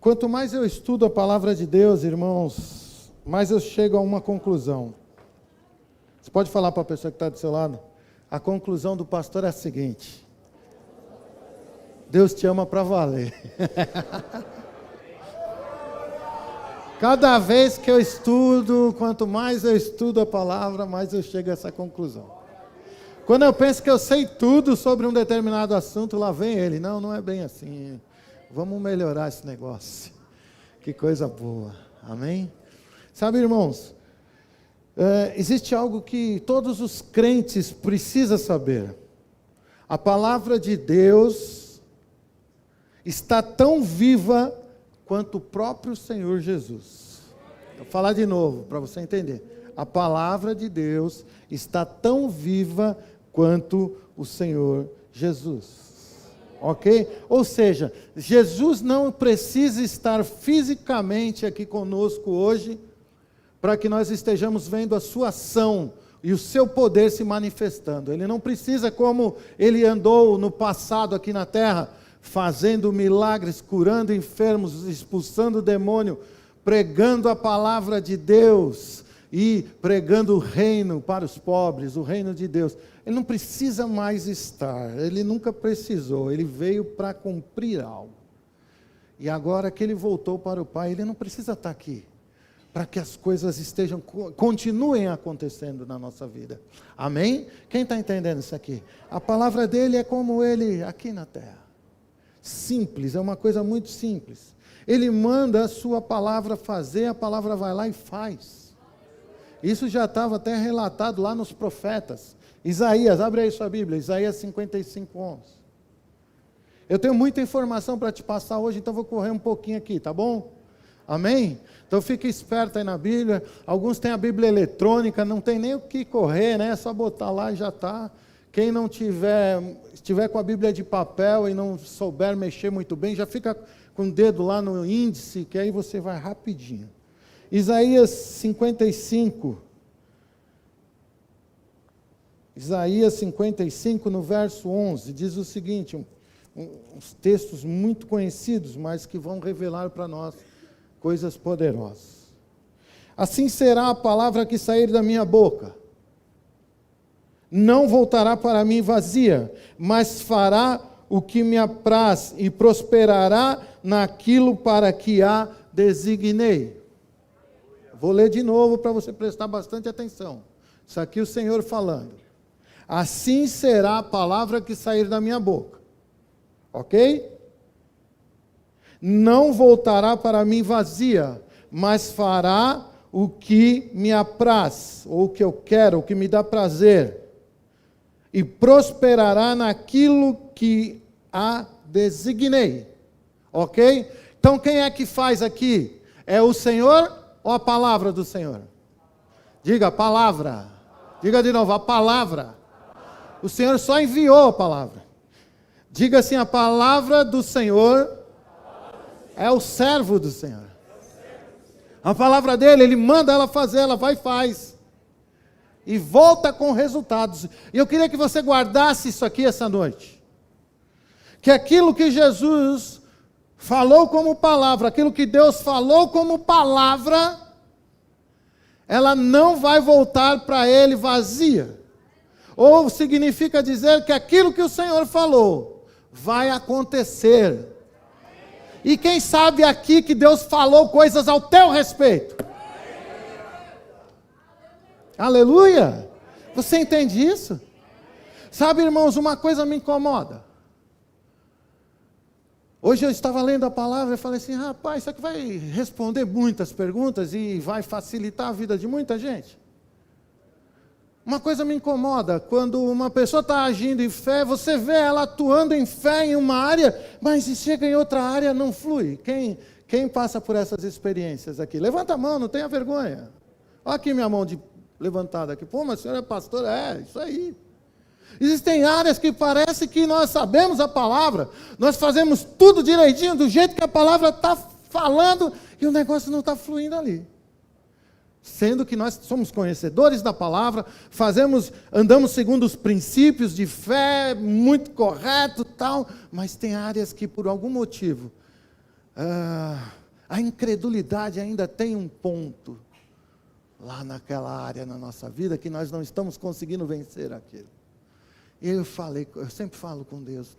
Quanto mais eu estudo a palavra de Deus, irmãos, mais eu chego a uma conclusão. Você pode falar para a pessoa que está do seu lado? A conclusão do pastor é a seguinte: Deus te ama para valer. Cada vez que eu estudo, quanto mais eu estudo a palavra, mais eu chego a essa conclusão. Quando eu penso que eu sei tudo sobre um determinado assunto, lá vem ele. Não, não é bem assim. Vamos melhorar esse negócio. Que coisa boa. Amém? Sabe, irmãos, existe algo que todos os crentes precisam saber. A palavra de Deus está tão viva quanto o próprio Senhor Jesus. Vou falar de novo, para você entender. A palavra de Deus está tão viva quanto o Senhor Jesus. Ok? Ou seja, Jesus não precisa estar fisicamente aqui conosco hoje, para que nós estejamos vendo a sua ação e o seu poder se manifestando. Ele não precisa, como ele andou no passado aqui na terra, fazendo milagres, curando enfermos, expulsando o demônio, pregando a palavra de Deus e pregando o reino para os pobres, o reino de Deus. Ele não precisa mais estar, ele nunca precisou, ele veio para cumprir algo. E agora que ele voltou para o Pai, ele não precisa estar aqui, para que as coisas continuem acontecendo na nossa vida. Amém? Quem está entendendo isso aqui? A palavra dele é como ele aqui na terra. Simples, é uma coisa muito simples. Ele manda a sua palavra fazer, a palavra vai lá e faz. Isso já estava até relatado lá nos profetas. Isaías, abre aí sua Bíblia, Isaías 55:11. Eu tenho muita informação para te passar hoje, então vou correr um pouquinho aqui, tá bom? Amém? Então fique esperto aí na Bíblia. Alguns têm a Bíblia eletrônica, não tem nem o que correr, né? É só botar lá e já está. Quem não estiver com a Bíblia de papel e não souber mexer muito bem, já fica com o dedo lá no índice, que aí você vai rapidinho. Isaías 55. Isaías 55, no verso 11, diz o seguinte, uns textos muito conhecidos, mas que vão revelar para nós coisas poderosas. Assim será a palavra que sair da minha boca. Não voltará para mim vazia, mas fará o que me apraz e prosperará naquilo para que a designei. Vou ler de novo para você prestar bastante atenção. Isso aqui o Senhor falando. Assim será a palavra que sair da minha boca. Ok? Não voltará para mim vazia, mas fará o que me apraz, ou o que eu quero, o que me dá prazer. E prosperará naquilo que a designei. Ok? Então quem é que faz aqui? É o Senhor ou a palavra do Senhor? Diga, a palavra. Diga de novo, a palavra. O Senhor só enviou a palavra. Diga assim, a palavra do Senhor é o servo do Senhor. A palavra dele, ele manda ela fazer, ela vai e faz. E volta com resultados. E eu queria que você guardasse isso aqui essa noite. Que aquilo que Jesus falou como palavra, aquilo que Deus falou como palavra, ela não vai voltar para ele vazia. Ou significa dizer que aquilo que o Senhor falou vai acontecer. E quem sabe aqui que Deus falou coisas ao teu respeito? Aleluia! Você entende isso? Sabe, irmãos, uma coisa me incomoda. Hoje eu estava lendo a palavra e falei assim, rapaz, isso aqui vai responder muitas perguntas e vai facilitar a vida de muita gente. Uma coisa me incomoda, quando uma pessoa está agindo em fé, você vê ela atuando em fé em uma área, mas se chega em outra área não flui. Quem passa por essas experiências aqui? Levanta a mão, não tenha vergonha. Olha aqui minha mão levantada aqui. Pô, mas a senhora é pastora? É, isso aí. Existem áreas que parece que nós sabemos a palavra, nós fazemos tudo direitinho, do jeito que a palavra está falando, e o negócio não está fluindo ali. Sendo que nós somos conhecedores da palavra, andamos segundo os princípios de fé, muito correto, tal, mas tem áreas que por algum motivo A incredulidade ainda tem um ponto lá naquela área na nossa vida que nós não estamos conseguindo vencer aquilo. E eu sempre falo com Deus,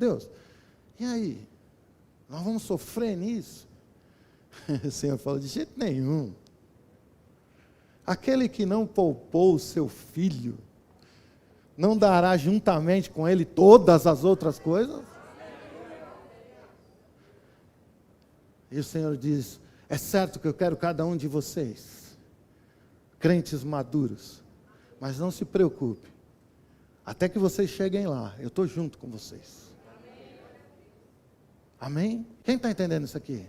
e aí? Nós vamos sofrer nisso? O Senhor falou, de jeito nenhum. Aquele que não poupou o seu filho, não dará juntamente com ele todas as outras coisas? E o Senhor diz, é certo que eu quero cada um de vocês, crentes maduros, mas não se preocupe, até que vocês cheguem lá, eu estou junto com vocês. Amém? Quem está entendendo isso aqui?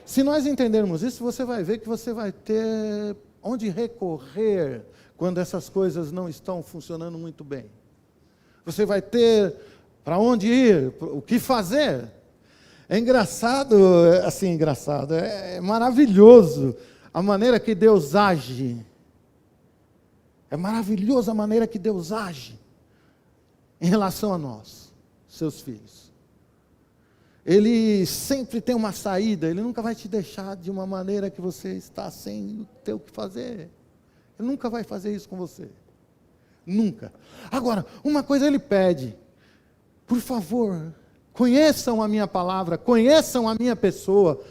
Se nós entendermos isso, você vai ver que você vai ter onde recorrer quando essas coisas não estão funcionando muito bem. Você vai ter para onde ir, o que fazer. É engraçado, é maravilhoso a maneira que Deus age. É maravilhoso a maneira que Deus age em relação a nós, seus filhos. Ele sempre tem uma saída, Ele nunca vai te deixar de uma maneira que você está sem ter o que fazer. Ele nunca vai fazer isso com você. Nunca. Agora, uma coisa Ele pede, por favor, conheçam a minha palavra, conheçam a minha pessoa,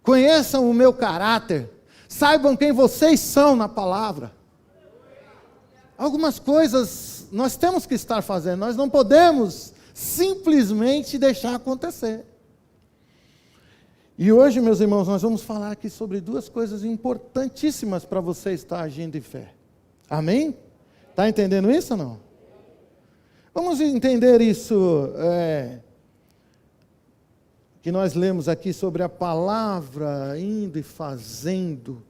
conheçam o meu caráter, saibam quem vocês são na palavra. Algumas coisas nós temos que estar fazendo, nós não podemos simplesmente deixar acontecer. E hoje, meus irmãos, nós vamos falar aqui sobre duas coisas importantíssimas para você estar agindo em fé. Amém? Está entendendo isso ou não? Vamos entender isso, que nós lemos aqui sobre a palavra indo e fazendo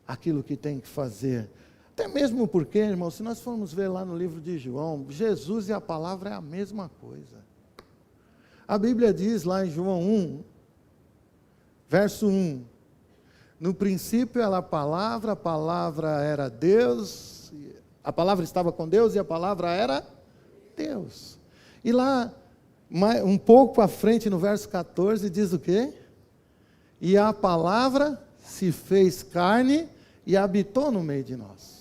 aquilo que tem que fazer. Até mesmo porque, irmão, se nós formos ver lá no livro de João, Jesus e a palavra é a mesma coisa. A Bíblia diz lá em João 1, verso 1, no princípio era a palavra era Deus, a palavra estava com Deus e a palavra era Deus. E lá, um pouco à frente, no verso 14, diz o quê? E a palavra se fez carne e habitou no meio de nós.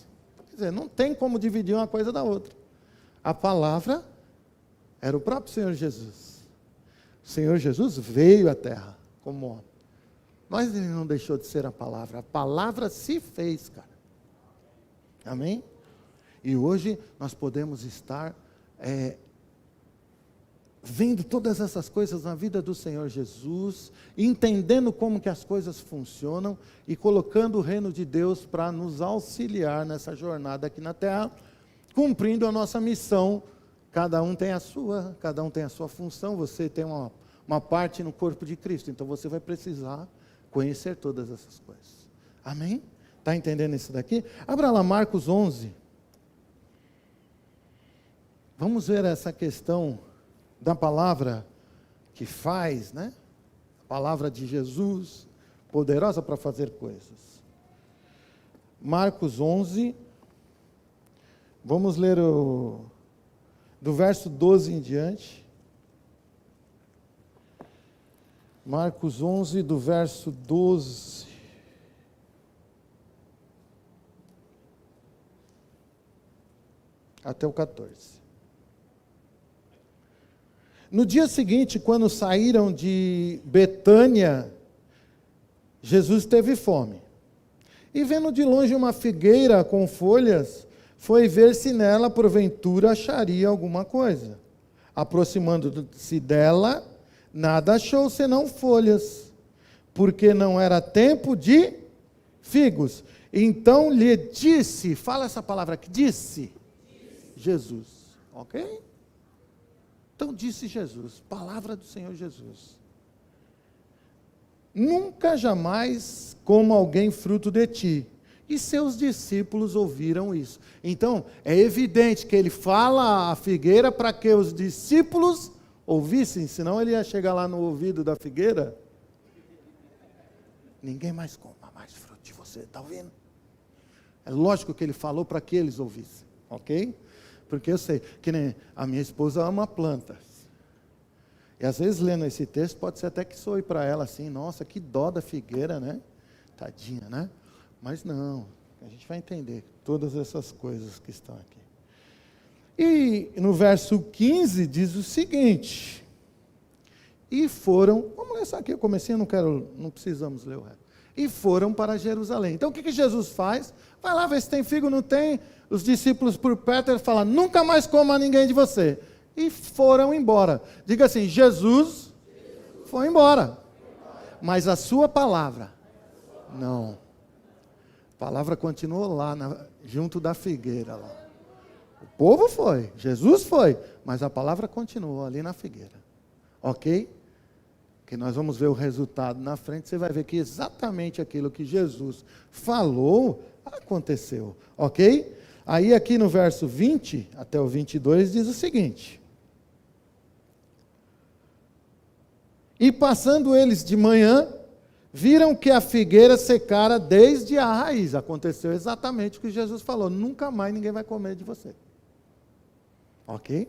Quer dizer, não tem como dividir uma coisa da outra. A palavra era o próprio Senhor Jesus. O Senhor Jesus veio à terra como homem. Mas Ele não deixou de ser a palavra se fez, cara. Amém? E hoje nós podemos estar vendo todas essas coisas na vida do Senhor Jesus, entendendo como que as coisas funcionam e colocando o reino de Deus para nos auxiliar nessa jornada aqui na terra, cumprindo a nossa missão. Cada um tem a sua função, você tem uma parte no corpo de Cristo, então você vai precisar conhecer todas essas coisas. Amém? Está entendendo isso daqui? Abra lá Marcos 11. Vamos ver essa questão da palavra que faz, né? A palavra de Jesus, poderosa para fazer coisas. Marcos 11, vamos ler do verso 12 em diante. Marcos 11, do verso 12. Até o 14. No dia seguinte, quando saíram de Betânia, Jesus teve fome. E vendo de longe uma figueira com folhas, foi ver se nela, porventura, acharia alguma coisa. Aproximando-se dela, nada achou senão folhas, porque não era tempo de figos. Então lhe disse, fala essa palavra aqui, disse. Jesus, ok? Então disse Jesus, palavra do Senhor Jesus: nunca jamais coma alguém fruto de ti. E seus discípulos ouviram isso. Então, é evidente que ele fala a figueira para que os discípulos ouvissem, senão ele ia chegar lá no ouvido da figueira. Ninguém mais coma mais fruto de você, está ouvindo? É lógico que ele falou para que eles ouvissem, ok? Porque eu sei que nem a minha esposa ama plantas. E às vezes lendo esse texto pode ser até que soe para ela assim, nossa, que dó da figueira, né? Tadinha, né? Mas não, a gente vai entender todas essas coisas que estão aqui. E no verso 15 diz o seguinte: e foram, vamos ler só aqui o comecinho, não precisamos ler o resto. E foram para Jerusalém. Então o que Jesus faz? Vai lá ver se tem figo, não tem. Os discípulos por perto, ele fala, nunca mais coma ninguém de você. E foram embora. Diga assim, Jesus foi embora. Mas a sua palavra, não. A palavra continuou lá, junto da figueira. Lá. O povo foi, Jesus foi, mas a palavra continuou ali na figueira. Ok? Que nós vamos ver o resultado na frente, você vai ver que exatamente aquilo que Jesus falou, aconteceu. Ok? Aí aqui no verso 20 até o 22 diz o seguinte: e passando eles de manhã, viram que a figueira secara desde a raiz. Aconteceu exatamente o que Jesus falou, nunca mais ninguém vai comer de você. Ok?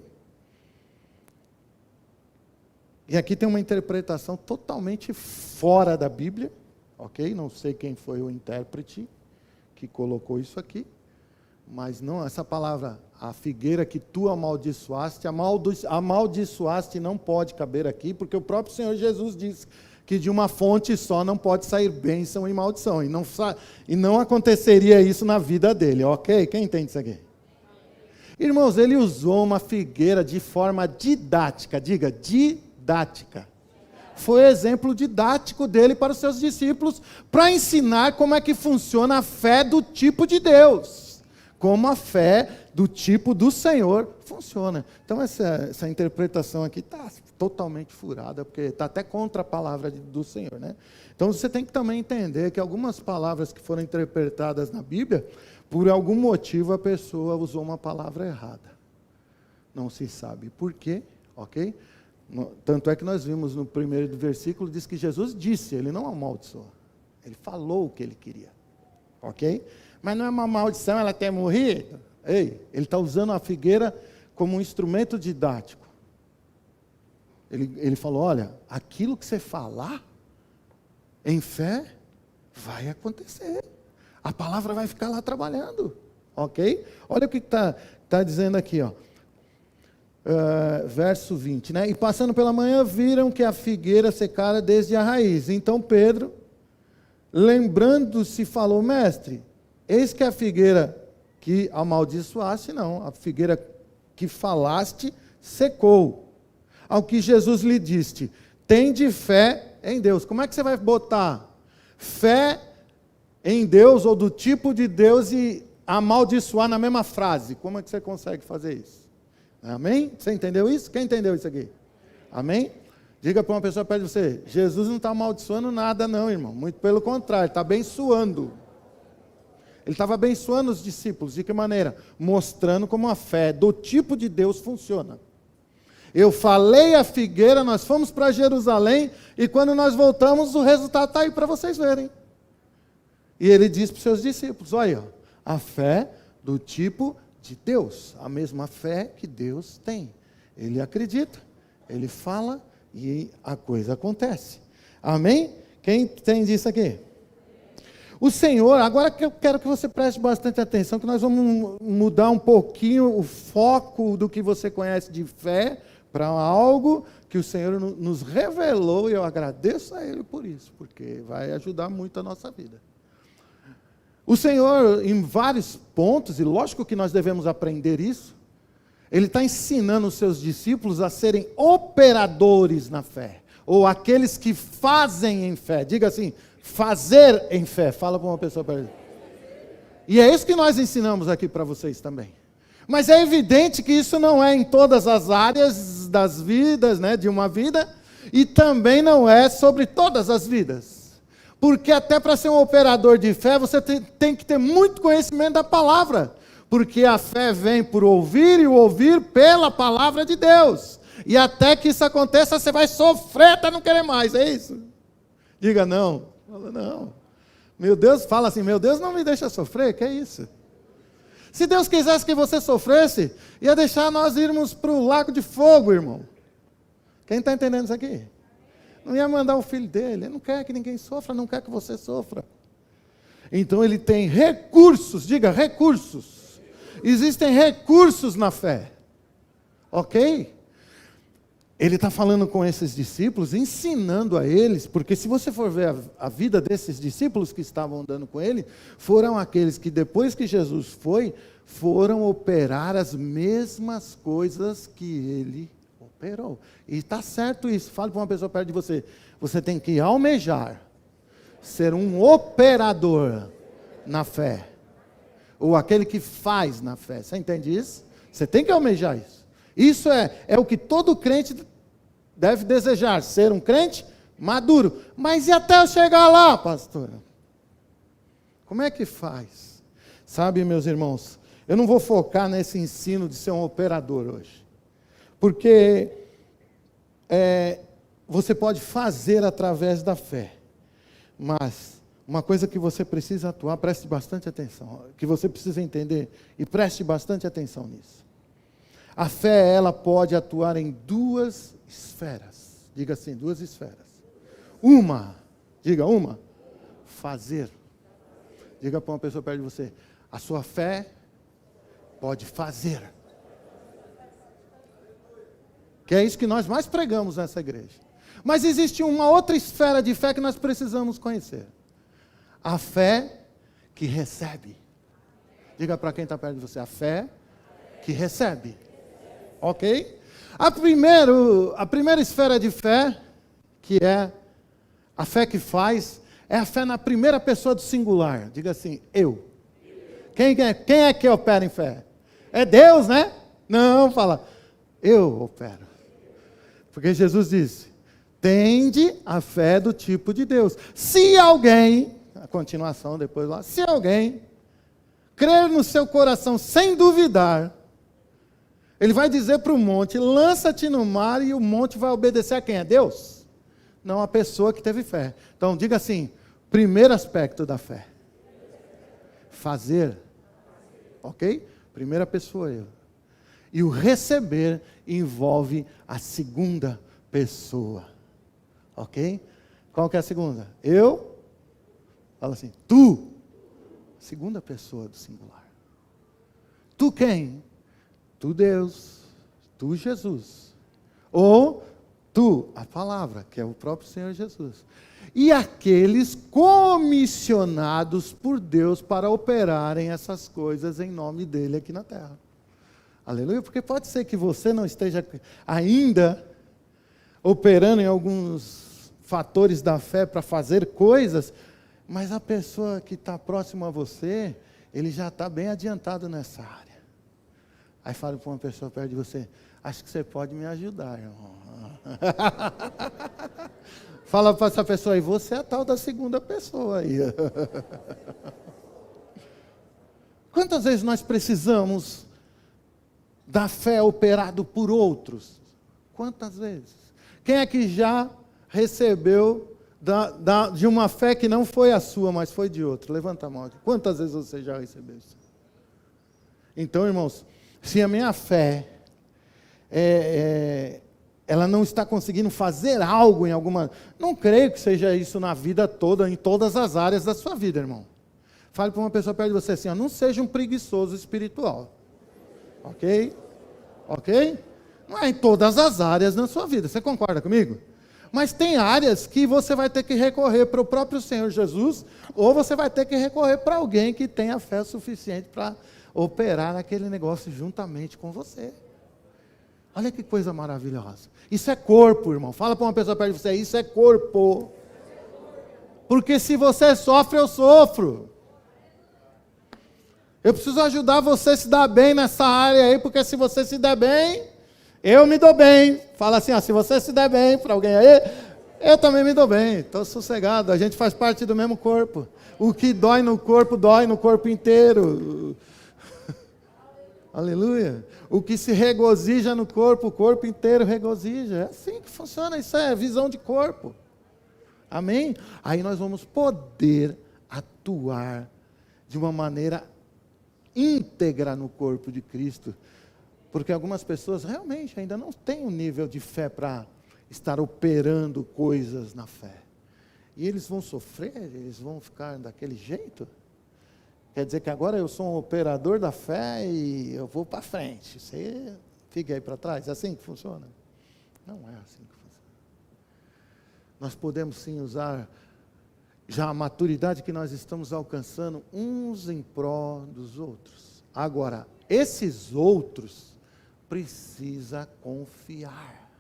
E aqui tem uma interpretação totalmente fora da Bíblia, ok? Não sei quem foi o intérprete que colocou isso aqui, mas não, essa palavra, a figueira que tu amaldiçoaste, amaldiçoaste não pode caber aqui, porque o próprio Senhor Jesus disse que de uma fonte só não pode sair bênção e maldição, e não aconteceria isso na vida dele, ok? Quem entende isso aqui? Irmãos, ele usou uma figueira de forma didática, diga, didática. Foi exemplo didático dele para os seus discípulos, para ensinar como é que funciona a fé do tipo de Deus, como a fé do tipo do Senhor funciona. Então essa interpretação aqui está totalmente furada, porque está até contra a palavra do Senhor, né? Então você tem que também entender que algumas palavras que foram interpretadas na Bíblia, por algum motivo a pessoa usou uma palavra errada. Não se sabe por quê, ok? Tanto é que nós vimos no primeiro versículo, diz que Jesus disse, ele não amaldiçoou. Ele falou o que ele queria, ok? Mas não é uma maldição ela ter morrido. Ei, ele está usando a figueira como um instrumento didático. Ele falou, olha, aquilo que você falar em fé vai acontecer. A palavra vai ficar lá trabalhando, ok? Olha o que está dizendo aqui, ó. Verso 20, né? E passando pela manhã, viram que a figueira secara desde a raiz. Então Pedro, lembrando-se, falou, mestre, eis que a figueira que amaldiçoaste, não, a figueira que falaste, secou. Ao que Jesus lhe disse, tende fé em Deus. Como é que você vai botar fé em Deus, ou do tipo de Deus, e amaldiçoar na mesma frase? Como é que você consegue fazer isso? Amém? Você entendeu isso? Quem entendeu isso aqui? Amém? Diga para uma pessoa perto de você, Jesus não está amaldiçoando nada não, irmão. Muito pelo contrário, está abençoando. Ele estava abençoando os discípulos. De que maneira? Mostrando como a fé do tipo de Deus funciona. Eu falei a figueira, nós fomos para Jerusalém, e quando nós voltamos, o resultado está aí para vocês verem. E ele diz para os seus discípulos, olha, a fé do tipo de Deus, a mesma fé que Deus tem. Ele acredita, ele fala e a coisa acontece. Amém? Quem entende isso aqui? O Senhor, agora que eu quero que você preste bastante atenção, que nós vamos mudar um pouquinho o foco do que você conhece de fé para algo que o Senhor nos revelou, e eu agradeço a Ele por isso, porque vai ajudar muito a nossa vida. O Senhor, em vários pontos, e lógico que nós devemos aprender isso, Ele está ensinando os seus discípulos a serem operadores na fé, ou aqueles que fazem em fé. Diga assim, fazer em fé. Fala para uma pessoa para ele. E é isso que nós ensinamos aqui para vocês também. Mas é evidente que isso não é em todas as áreas das vidas, né, de uma vida, e também não é sobre todas as vidas. Porque até para ser um operador de fé, você tem que ter muito conhecimento da palavra. Porque a fé vem por ouvir, e o ouvir pela palavra de Deus. E até que isso aconteça, você vai sofrer até não querer mais, é isso? Diga não. Fala não. Meu Deus, fala assim, meu Deus não me deixa sofrer, que é isso? Se Deus quisesse que você sofresse, ia deixar nós irmos para o lago de fogo, irmão. Quem está entendendo isso aqui? Não ia mandar o filho dele. Ele não quer que ninguém sofra, não quer que você sofra. Então ele tem recursos, diga recursos. Existem recursos na fé. Ok? Ele está falando com esses discípulos, ensinando a eles, porque se você for ver a vida desses discípulos que estavam andando com ele, foram aqueles que depois que Jesus foi, foram operar as mesmas coisas que ele operou. E está certo isso. Fale para uma pessoa perto de você. Você tem que almejar ser um operador na fé. Ou aquele que faz na fé. Você entende isso? Você tem que almejar isso. Isso é o que todo crente deve desejar, ser um crente maduro. Mas e até eu chegar lá, pastora? Como é que faz? Sabe, meus irmãos, eu não vou focar nesse ensino de ser um operador hoje. Porque você pode fazer através da fé. Mas uma coisa que você precisa atuar, preste bastante atenção, que você precisa entender e preste bastante atenção nisso. A fé, ela pode atuar em duas esferas. Diga assim, duas esferas. Diga uma, fazer. Diga para uma pessoa perto de você, a sua fé pode fazer. Que é isso que nós mais pregamos nessa igreja. Mas existe uma outra esfera de fé que nós precisamos conhecer. A fé que recebe. Diga para quem está perto de você, a fé que recebe. Ok? A primeira esfera de fé, que é a fé que faz, é a fé na primeira pessoa do singular. Diga assim, eu. Quem é que opera em fé? É Deus, né? Não, fala, eu opero. Porque Jesus disse, tende a fé do tipo de Deus. Se alguém, a continuação depois lá, se alguém crer no seu coração sem duvidar, ele vai dizer para o monte, lança-te no mar, e o monte vai obedecer a quem? A Deus? Não a pessoa que teve fé. Então diga assim, primeiro aspecto da fé. Fazer. Ok? Primeira pessoa, eu. E o receber envolve a segunda pessoa. Ok? Qual que é a segunda? Eu. Fala assim, tu. Segunda pessoa do singular. Tu quem? Tu Deus. Tu Jesus. Ou tu, a palavra, que é o próprio Senhor Jesus. E aqueles comissionados por Deus para operarem essas coisas em nome dele aqui na terra. Aleluia, porque pode ser que você não esteja ainda operando em alguns fatores da fé para fazer coisas, mas a pessoa que está próxima a você, ele já está bem adiantado nessa área. Aí fala para uma pessoa perto de você, acho que você pode me ajudar, irmão. Fala para essa pessoa aí, você é a tal da segunda pessoa aí. Quantas vezes nós precisamos da fé operado por outros? Quantas vezes? Quem é que já recebeu de uma fé que não foi a sua, mas foi de outro? Levanta a mão. Quantas vezes você já recebeu isso? Então, irmãos, se a minha fé ela não está conseguindo fazer algo em alguma... Não creio que seja isso na vida toda, em todas as áreas da sua vida, irmão. Fale para uma pessoa perto de você assim, ó, não seja um preguiçoso espiritual. Ok? Ok? Não é em todas as áreas da sua vida, você concorda comigo? Mas tem áreas que você vai ter que recorrer para o próprio Senhor Jesus, ou você vai ter que recorrer para alguém que tenha fé suficiente para operar aquele negócio juntamente com você. Olha que coisa maravilhosa. Isso é corpo, irmão. Fala para uma pessoa perto de você, isso é corpo. Porque se você sofre, eu sofro. Eu preciso ajudar você a se dar bem nessa área aí, porque se você se der bem, eu me dou bem. Fala assim, ó, se você se der bem para alguém aí, eu também me dou bem. Estou sossegado, a gente faz parte do mesmo corpo. O que dói no corpo inteiro. Aleluia. O que se regozija no corpo, o corpo inteiro regozija. É assim que funciona, isso é visão de corpo. Amém? Aí nós vamos poder atuar de uma maneira íntegra no corpo de Cristo. Porque algumas pessoas realmente ainda não têm um nível de fé para estar operando coisas na fé. E eles vão sofrer, eles vão ficar daquele jeito? Quer dizer que agora eu sou um operador da fé e eu vou para frente. Você fica aí para trás? É assim que funciona? Não é assim que funciona. Nós podemos sim usar já a maturidade que nós estamos alcançando uns em pró dos outros. Agora, esses outros precisa confiar.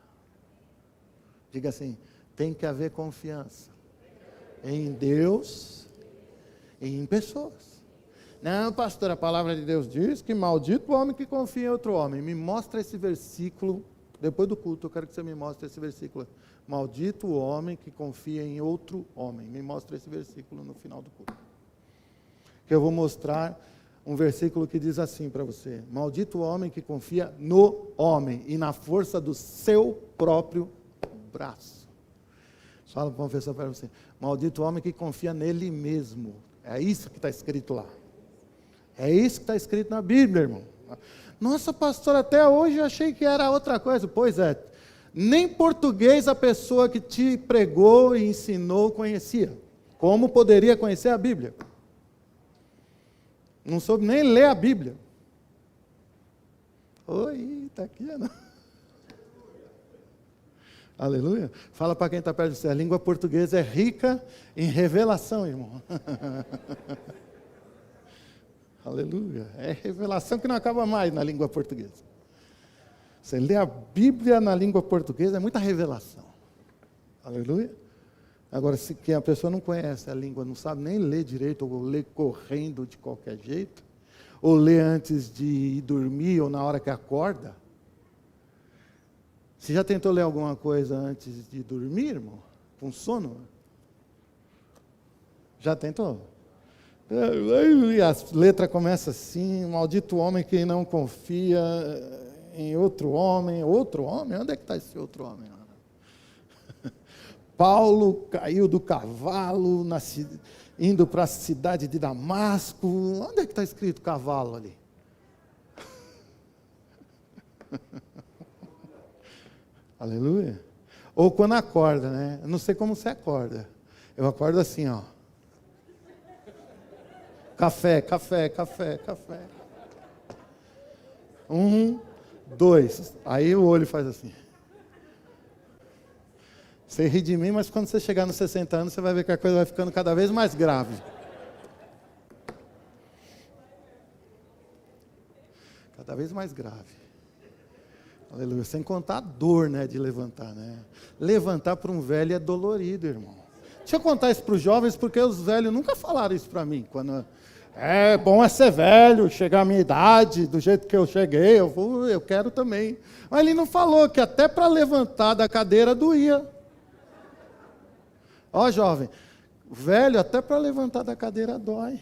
Diga assim, tem que haver confiança em Deus e em pessoas. Não, pastor, a palavra de Deus diz que maldito o homem que confia em outro homem. Me mostra esse versículo, depois do culto eu quero que você me mostre esse versículo. Maldito o homem que confia em outro homem. Me mostra esse versículo no final do culto. Que eu vou mostrar um versículo que diz assim para você. Maldito o homem que confia no homem e na força do seu próprio braço. Fala para o professor para você. Maldito o homem que confia nele mesmo. É isso que está escrito lá. É isso que está escrito na Bíblia, irmão. Nossa, pastor, até hoje eu achei que era outra coisa. Pois é, nem português a pessoa que te pregou e ensinou conhecia. Como poderia conhecer a Bíblia? Não soube nem ler a Bíblia. Oi, está aqui, não? Aleluia. Fala para quem está perto de você, a língua portuguesa é rica em revelação, irmão. Aleluia. É revelação que não acaba mais na língua portuguesa. Você lê a Bíblia na língua portuguesa, é muita revelação. Aleluia. Agora, se que a pessoa não conhece a língua, não sabe nem ler direito, ou lê correndo de qualquer jeito, ou lê antes de ir dormir, ou na hora que acorda. Você já tentou ler alguma coisa antes de dormir, irmão? Com sono? Já tentou? E a letra começa assim, maldito homem que não confia em outro homem. Outro homem? Onde é que está esse outro homem? Paulo caiu do cavalo, indo para a cidade de Damasco. Onde é que está escrito cavalo ali? Aleluia. Ou quando acorda, né? Eu não sei como você acorda. Eu acordo assim, ó. Café, café, café, café. 1, 2. Aí o olho faz assim. Você ri de mim, mas quando você chegar nos 60 anos, você vai ver que a coisa vai ficando cada vez mais grave. Cada vez mais grave. Aleluia. Sem contar a dor, né, de levantar, né? Levantar para um velho é dolorido, irmão. Deixa eu contar isso para os jovens, porque os velhos nunca falaram isso para mim. Quando é bom é ser velho, chegar à minha idade, do jeito que eu cheguei, eu quero também. Mas ele não falou que até para levantar da cadeira doía. Ó, jovem, velho, até para levantar da cadeira dói.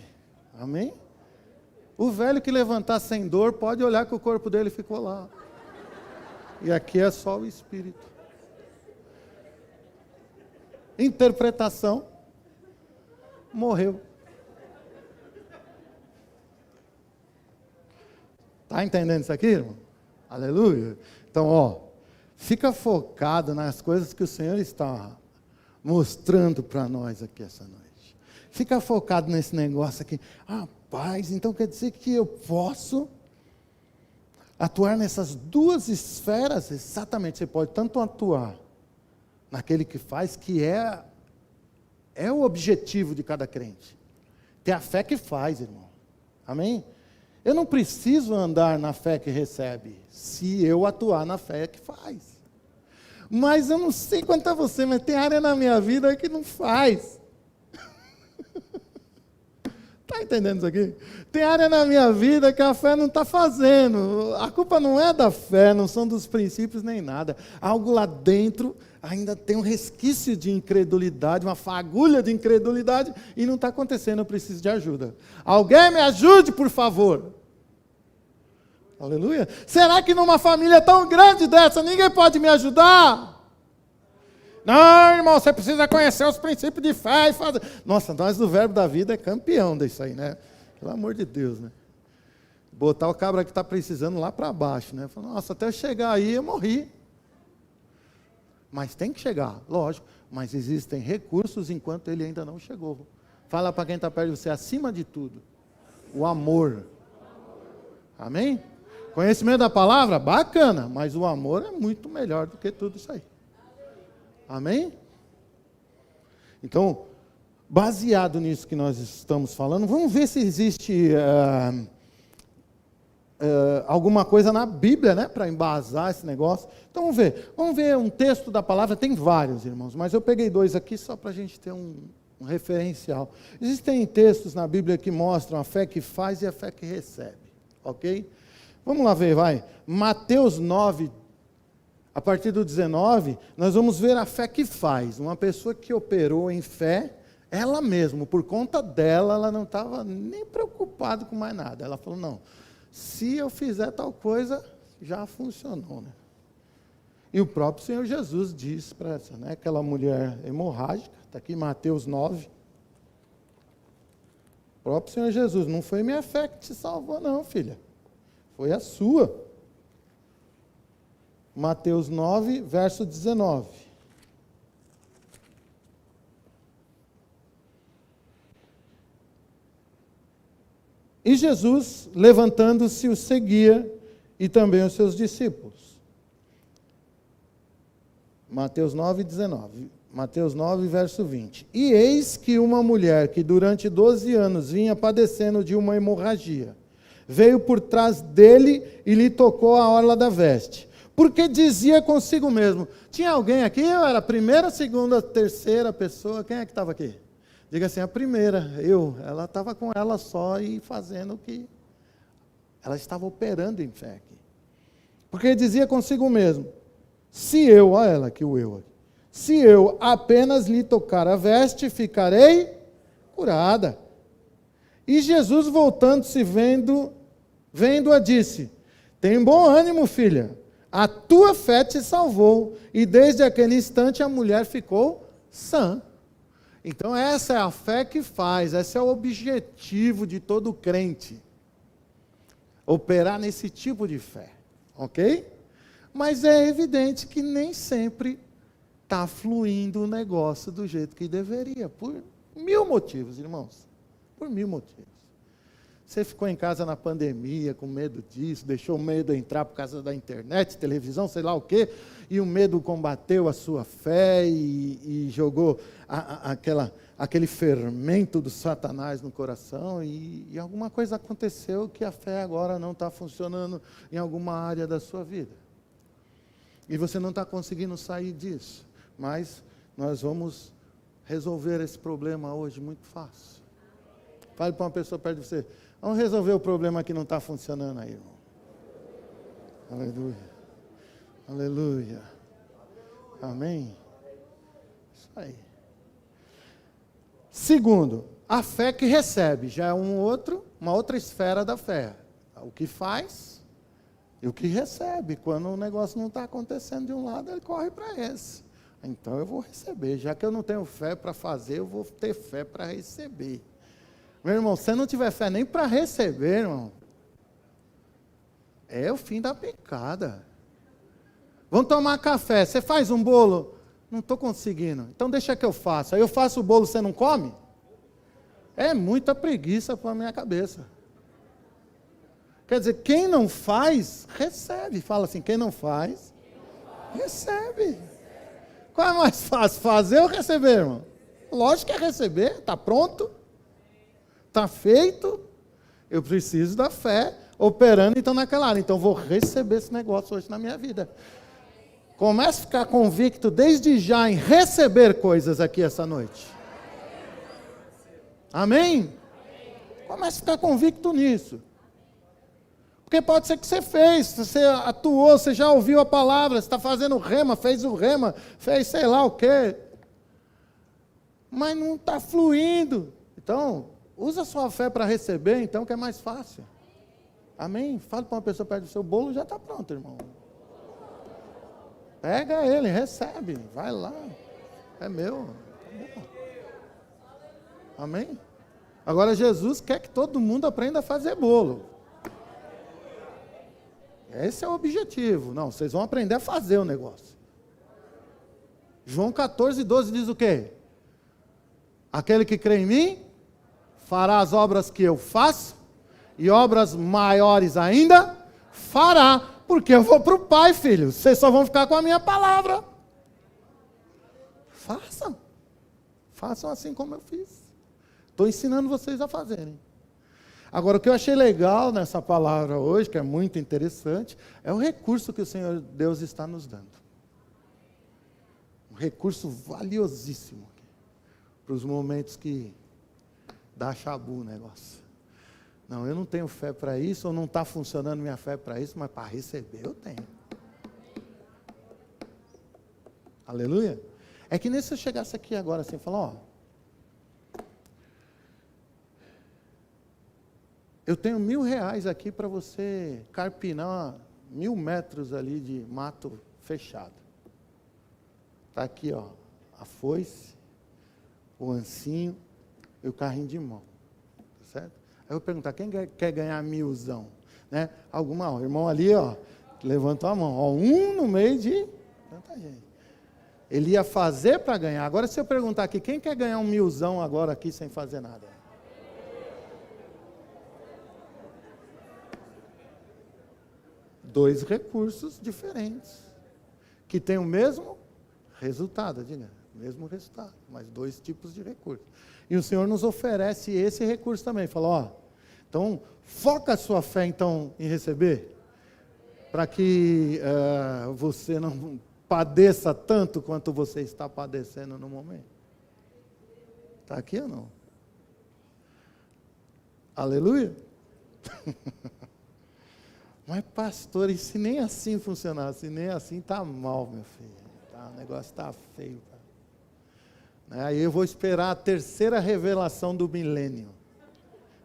Amém? O velho que levantar sem dor, pode olhar que o corpo dele ficou lá. E aqui é só o espírito. Interpretação. Morreu. Está entendendo isso aqui, irmão? Aleluia. Então, ó, fica focado nas coisas que o Senhor está mostrando para nós aqui essa noite. Fica focado nesse negócio aqui. Rapaz, então quer dizer que eu posso atuar nessas duas esferas? Exatamente, você pode tanto atuar naquele que faz, que é o objetivo de cada crente. Ter a fé que faz, irmão. Amém? Eu não preciso andar na fé que recebe, se eu atuar na fé que faz. Mas eu não sei quanto a você, mas tem área na minha vida que não faz. Está entendendo isso aqui? Tem área na minha vida que a fé não está fazendo. A culpa não é da fé, não são dos princípios nem nada. Algo lá dentro ainda tem um resquício de incredulidade, uma fagulha de incredulidade, e não está acontecendo, eu preciso de ajuda. Alguém me ajude, por favor. Aleluia. Será que numa família tão grande dessa, ninguém pode me ajudar? Não, irmão, você precisa conhecer os princípios de fé e fazer. Nossa, nós do Verbo da Vida é campeão disso aí, né? Pelo amor de Deus, né? Botar o cabra que está precisando lá para baixo, né? Nossa, até eu chegar aí eu morri. Mas tem que chegar, lógico. Mas existem recursos enquanto ele ainda não chegou. Fala para quem está perto de você, acima de tudo, o amor. Amém? Conhecimento da palavra, bacana, mas o amor é muito melhor do que tudo isso aí. Amém? Então, baseado nisso que nós estamos falando, vamos ver se existe alguma coisa na Bíblia, né, para embasar esse negócio. Então vamos ver um texto da palavra, tem vários, irmãos, mas eu peguei 2 aqui só para a gente ter um referencial. Existem textos na Bíblia que mostram a fé que faz e a fé que recebe, ok? Vamos lá ver, vai. Mateus 9, a partir do 19, nós vamos ver a fé que faz. Uma pessoa que operou em fé, ela mesma, por conta dela, ela não estava nem preocupada com mais nada. Ela falou, não, se eu fizer tal coisa, já funcionou, né? E o próprio Senhor Jesus diz para essa, né, aquela mulher hemorrágica, está aqui em Mateus 9. O próprio Senhor Jesus, não foi minha fé que te salvou não, filha. Foi a sua. Mateus 9, verso 19. E Jesus, levantando-se, o seguia, e também os seus discípulos. Mateus 9, 19. Mateus 9, verso 20. E eis que uma mulher que durante 12 anos vinha padecendo de uma hemorragia, veio por trás dele e lhe tocou a orla da veste. Porque dizia consigo mesmo. Tinha alguém aqui? Eu era a primeira, segunda, terceira pessoa. Quem é que estava aqui? Diga assim, a primeira, eu. Ela estava com ela só e fazendo o que... Ela estava operando em fé aqui. Porque dizia consigo mesmo, se eu, olha ela aqui, o eu. Se eu apenas lhe tocar a veste, ficarei curada. E Jesus, voltando-se, vendo-a, disse, tem bom ânimo, filha, a tua fé te salvou. E desde aquele instante a mulher ficou sã. Então essa é a fé que faz, esse é o objetivo de todo crente. Operar nesse tipo de fé, ok? Mas é evidente que nem sempre está fluindo o negócio do jeito que deveria, por 1000 motivos, irmãos. Por 1000 motivos. Você ficou em casa na pandemia com medo disso, deixou o medo entrar por causa da internet, televisão, sei lá o quê, e o medo combateu a sua fé e jogou aquele fermento do Satanás no coração, e alguma coisa aconteceu que a fé agora não está funcionando em alguma área da sua vida. E você não está conseguindo sair disso, mas nós vamos resolver esse problema hoje muito fácil. Fale para uma pessoa perto de você, vamos resolver o problema que não está funcionando aí, irmão. Aleluia. Aleluia. Amém? Isso aí. Segundo, a fé que recebe, já é uma outra esfera da fé. O que faz e o que recebe. Quando o negócio não está acontecendo de um lado, ele corre para esse. Então eu vou receber. Já que eu não tenho fé para fazer, eu vou ter fé para receber. Meu irmão, se você não tiver fé nem para receber, irmão, é o fim da picada. Vamos tomar café. Você faz um bolo? Não estou conseguindo. Então deixa que eu faça. Aí eu faço o bolo, você não come? É muita preguiça para a minha cabeça. Quer dizer, quem não faz, recebe. Fala assim, quem não faz, recebe. Qual é mais fácil, fazer ou receber, irmão? Lógico que é receber, está pronto. Está feito, eu preciso da fé, operando então naquela área. Então vou receber esse negócio hoje na minha vida. Comece a ficar convicto desde já em receber coisas aqui essa noite. Amém? Comece a ficar convicto nisso. Porque pode ser que você fez, você atuou, você já ouviu a palavra, você está fazendo rema, fez sei lá o quê. Mas não está fluindo. Então, usa a sua fé para receber, então, que é mais fácil. Amém? Fala para uma pessoa perto do seu bolo, já está pronto, irmão. Pega ele, recebe, vai lá. É meu. Tá bom. Amém? Agora, Jesus quer que todo mundo aprenda a fazer bolo. Esse é o objetivo. Não, vocês vão aprender a fazer o negócio. João 14:12 diz o quê? Aquele que crê em mim, fará as obras que eu faço, e obras maiores ainda fará, porque eu vou para o Pai, filho. Vocês só vão ficar com a minha palavra. Façam. Façam assim como eu fiz. Estou ensinando vocês a fazerem. Agora, o que eu achei legal nessa palavra hoje, que é muito interessante, é o recurso que o Senhor Deus está nos dando. Um recurso valiosíssimo para os momentos que dá chabu o negócio. Não, eu não tenho fé para isso, ou não está funcionando minha fé para isso, mas para receber eu tenho. Aleluia. É que nem se eu chegasse aqui agora assim e falar, ó, eu tenho R$1.000 aqui para você carpinar 1.000 metros ali de mato fechado. Está aqui, ó, a foice, o ancinho e o carrinho de mão. Tá certo? Aí eu vou perguntar, quem quer ganhar 1.000zão? Né? Alguma, ó, o irmão ali, ó, levantou a mão. Ó, um no meio de tanta gente. Ele ia fazer para ganhar. Agora, se eu perguntar aqui, quem quer ganhar 1.000zão agora aqui sem fazer nada? Dois recursos diferentes, que têm o mesmo resultado, diga, mesmo resultado, mas dois tipos de recursos. E o Senhor nos oferece esse recurso também. Fala, ó, então, foca a sua fé, então, em receber, para que você não padeça tanto quanto você está padecendo no momento. Está aqui ou não? Aleluia? Mas, pastor, e se nem assim funcionar? Se nem assim, está mal, meu filho. Tá, o negócio está feio. Tá? Aí eu vou esperar a terceira revelação do milênio.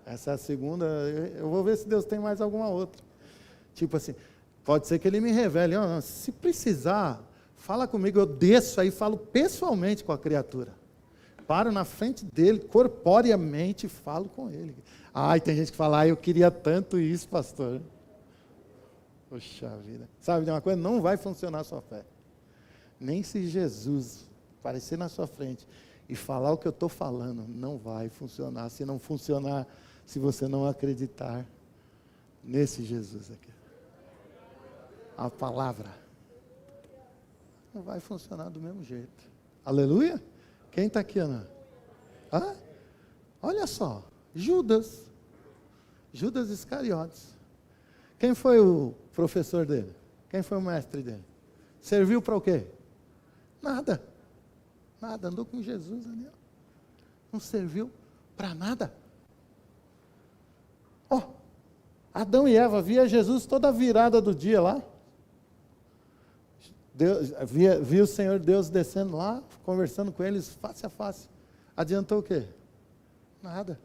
Essa é a segunda. Eu vou ver se Deus tem mais alguma outra. Tipo assim, pode ser que Ele me revele. Oh, se precisar, fala comigo. Eu desço aí e falo pessoalmente com a criatura. Paro na frente dele, corporeamente, e falo com ele. Ai, tem gente que fala, eu queria tanto isso, pastor. Poxa vida. Sabe de uma coisa? Não vai funcionar a sua fé. Nem se Jesus aparecer na sua frente e falar o que eu estou falando, não vai funcionar. Se não funcionar, se você não acreditar nesse Jesus aqui. A palavra. Não vai funcionar do mesmo jeito. Aleluia? Quem está aqui, Ana? Hã? Olha só. Judas. Judas Iscariotes. Quem foi o professor dele? Quem foi o mestre dele? Serviu para o quê? Nada. Nada. Andou com Jesus ali. Não serviu para nada. Ó, Adão e Eva via Jesus toda a virada do dia lá. Via o Senhor Deus descendo lá, conversando com eles face a face. Adiantou o quê? Nada.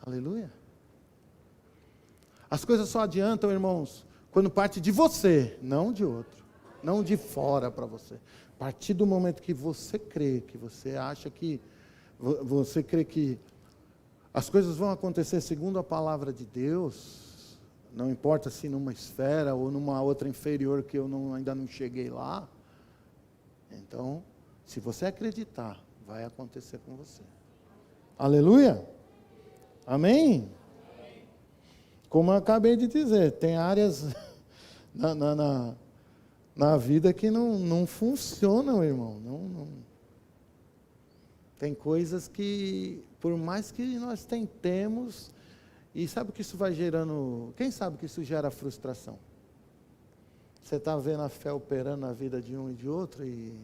Aleluia. As coisas só adiantam, irmãos, quando parte de você, não de outro. Não de fora para você. A partir do momento que você crê, que você acha que, você crê que as coisas vão acontecer segundo a palavra de Deus, não importa se numa esfera ou numa outra inferior que eu ainda não cheguei lá. Então, se você acreditar, vai acontecer com você. Aleluia? Amém? Como eu acabei de dizer, tem áreas na vida que não funcionam, irmão. Não. Tem coisas que, por mais que nós tentemos, e sabe o que isso vai gerando? Quem sabe que isso gera frustração? Você está vendo a fé operando na vida de um e de outro, e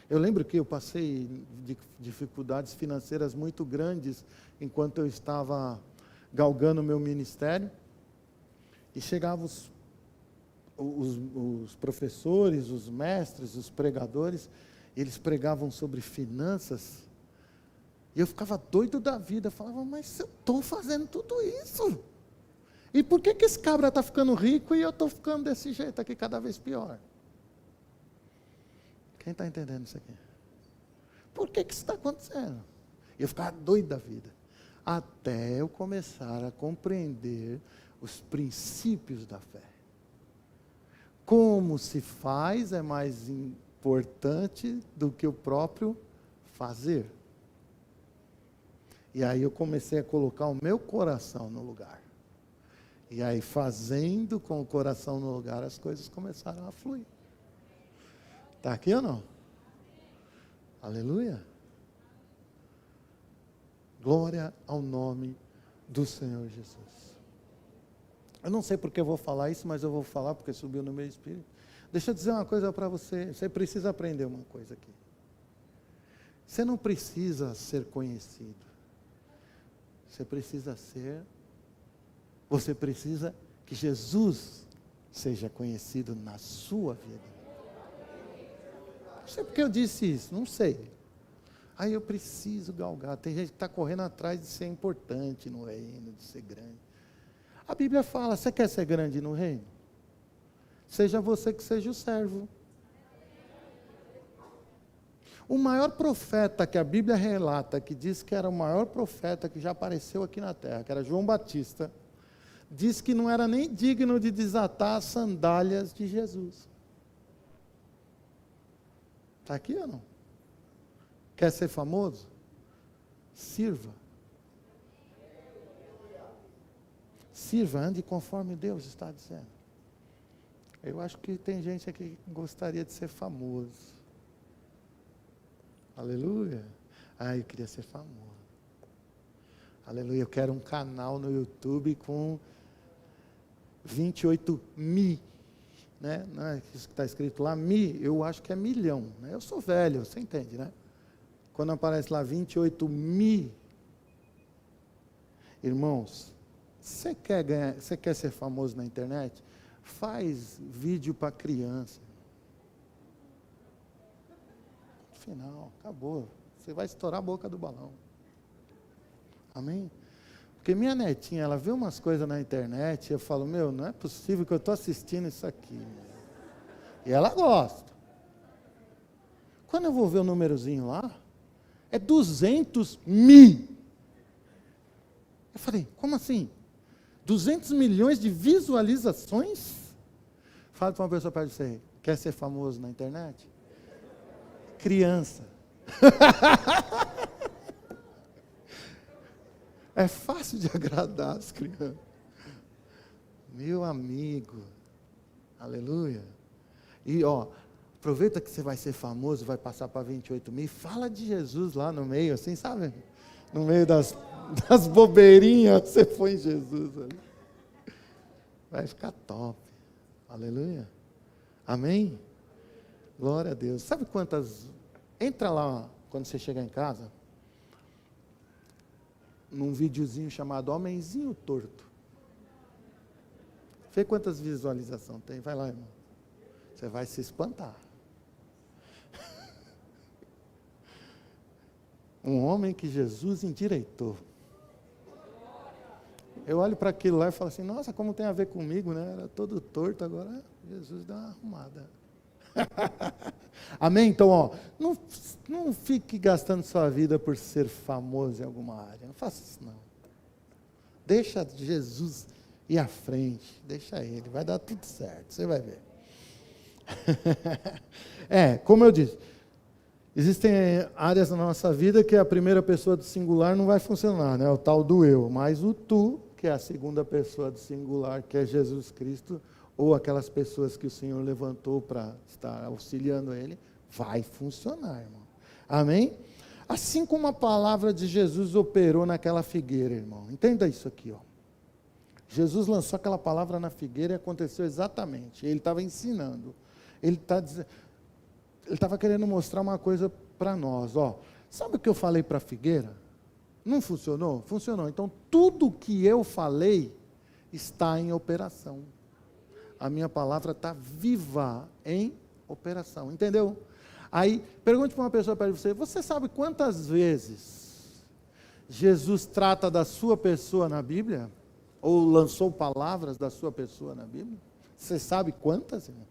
eu lembro que eu passei dificuldades financeiras muito grandes enquanto eu estava galgando o meu ministério, e chegavam os professores, os mestres, os pregadores, eles pregavam sobre finanças, e eu ficava doido da vida, falava, mas eu estou fazendo tudo isso, e por que esse cabra está ficando rico e eu estou ficando desse jeito aqui, cada vez pior? Quem está entendendo isso aqui? Por que isso está acontecendo? Eu ficava doido da vida, até eu começar a compreender os princípios da fé. Como se faz é mais importante do que o próprio fazer. E aí eu comecei a colocar o meu coração no lugar. E aí, fazendo com o coração no lugar, as coisas começaram a fluir. Está aqui ou não? Aleluia. Glória ao nome do Senhor Jesus. Eu não sei porque eu vou falar isso, mas eu vou falar porque subiu no meu espírito. Deixa eu dizer uma coisa para você. Você precisa aprender uma coisa aqui. Você não precisa ser conhecido. Você precisa que Jesus seja conhecido na sua vida. Não sei porque eu disse isso, não sei. Aí eu preciso galgar. Tem gente que está correndo atrás de ser importante no reino, de ser grande. A Bíblia fala, você quer ser grande no reino? Seja você que seja o servo. O maior profeta que a Bíblia relata, que diz que era o maior profeta que já apareceu aqui na terra, que era João Batista, diz que não era nem digno de desatar as sandálias de Jesus. Está aqui ou não? Quer ser famoso? Sirva. Sirva, ande conforme Deus está dizendo. Eu acho que tem gente aqui que gostaria de ser famoso. Aleluia. Eu queria ser famoso. Aleluia. Eu quero um canal no YouTube com 28 mil. Né? Não é isso que está escrito lá, eu acho que é milhão. Né? Eu sou velho, você entende, né? Quando aparece lá 28 mil. Irmãos, você quer ser famoso na internet? Faz vídeo para criança. Final, acabou. Você vai estourar a boca do balão. Amém? Porque minha netinha, ela vê umas coisas na internet, eu falo, não é possível que eu estou assistindo isso aqui. E ela gosta. Quando eu vou ver o númerozinho lá, é 200 mil. Eu falei, como assim? 200 milhões de visualizações? Fala para uma pessoa perto de você, quer ser famoso na internet? Criança. É fácil de agradar as crianças. Meu amigo. Aleluia. E aproveita que você vai ser famoso, vai passar para 28 mil, fala de Jesus lá no meio, assim, sabe? No meio das bobeirinhas, você põe Jesus ali. Vai ficar top. Aleluia. Amém? Glória a Deus. Sabe quantas... Entra lá, quando você chegar em casa, num videozinho chamado Homenzinho Torto. Vê quantas visualizações tem. Vai lá, irmão. Você vai se espantar. Um homem que Jesus endireitou. Eu olho para aquilo lá e falo assim, nossa, como tem a ver comigo, né? Era todo torto, agora Jesus dá uma arrumada. Amém? Então, não fique gastando sua vida por ser famoso em alguma área. Não faça isso, não. Deixa Jesus ir à frente. Deixa ele. Vai dar tudo certo. Você vai ver. Como eu disse, existem áreas na nossa vida que a primeira pessoa do singular não vai funcionar, né? O tal do eu. Mas o tu, que é a segunda pessoa do singular, que é Jesus Cristo, ou aquelas pessoas que o Senhor levantou para estar auxiliando ele, vai funcionar, irmão. Amém? Assim como a palavra de Jesus operou naquela figueira, irmão. Entenda isso aqui, Jesus lançou aquela palavra na figueira e aconteceu exatamente. Ele estava ensinando. Ele estava querendo mostrar uma coisa para nós. Sabe o que eu falei para a figueira? Não funcionou? Funcionou. Então, tudo que eu falei está em operação. A minha palavra está viva em operação, entendeu? Aí, pergunte para uma pessoa perto de você, você sabe quantas vezes Jesus trata da sua pessoa na Bíblia? Ou lançou palavras da sua pessoa na Bíblia? Você sabe quantas, irmão?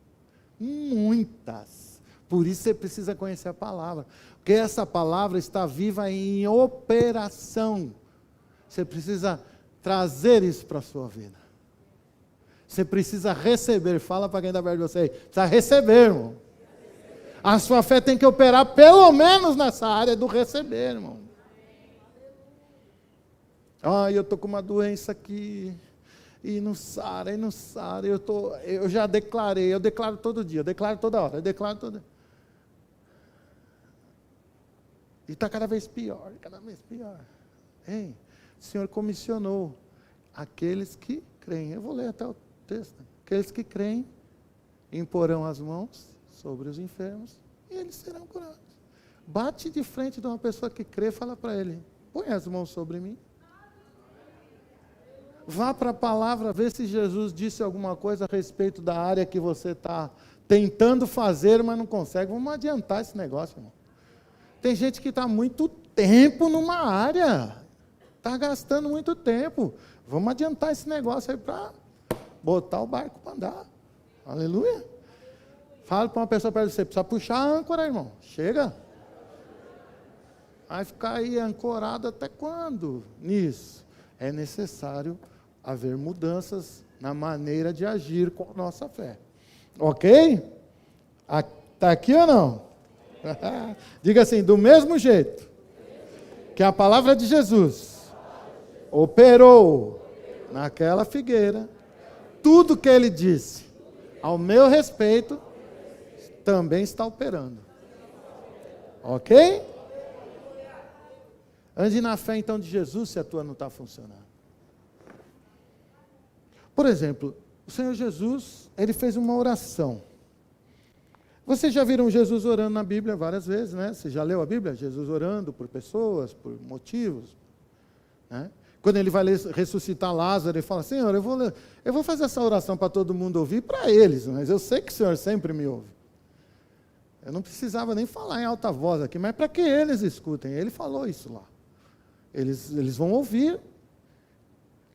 Muitas. Por isso você precisa conhecer a palavra. Porque essa palavra está viva em operação. Você precisa trazer isso para a sua vida. Você precisa receber. Fala para quem está perto de você. Precisa receber, irmão. A sua fé tem que operar pelo menos nessa área do receber, irmão. Eu estou com uma doença aqui, e não sara, eu já declarei, eu declaro todo dia, eu declaro toda hora, eu declaro toda. E está cada vez pior, cada vez pior. Ei, o Senhor comissionou aqueles que creem. Eu vou ler até o texto. Aqueles que creem imporão as mãos sobre os enfermos e eles serão curados. Bate de frente de uma pessoa que crê e fala para ele, põe as mãos sobre mim. Vá para a palavra, ver se Jesus disse alguma coisa a respeito da área que você está tentando fazer, mas não consegue. Vamos adiantar esse negócio, irmão. Tem gente que está muito tempo numa área, está gastando muito tempo. Vamos adiantar esse negócio aí para botar o barco para andar. Aleluia. Fala para uma pessoa perto de você, precisa puxar a âncora, irmão. Chega. Vai ficar aí ancorado até quando? Nisso. É necessário haver mudanças na maneira de agir com a nossa fé. Ok? Está aqui ou não? Diga assim, do mesmo jeito que a palavra de Jesus operou naquela figueira, tudo que ele disse ao meu respeito também está operando. Ok? Ande na fé então de Jesus se a tua não está funcionando. Por exemplo, o Senhor Jesus, ele fez uma oração. Vocês já viram Jesus orando na Bíblia várias vezes, né? Você já leu a Bíblia? Jesus orando por pessoas, por motivos, né? Quando ele vai ressuscitar Lázaro, ele fala, Senhor, eu vou fazer essa oração para todo mundo ouvir, para eles, mas eu sei que o Senhor sempre me ouve. Eu não precisava nem falar em alta voz aqui, mas para que eles escutem? Ele falou isso lá. Eles vão ouvir.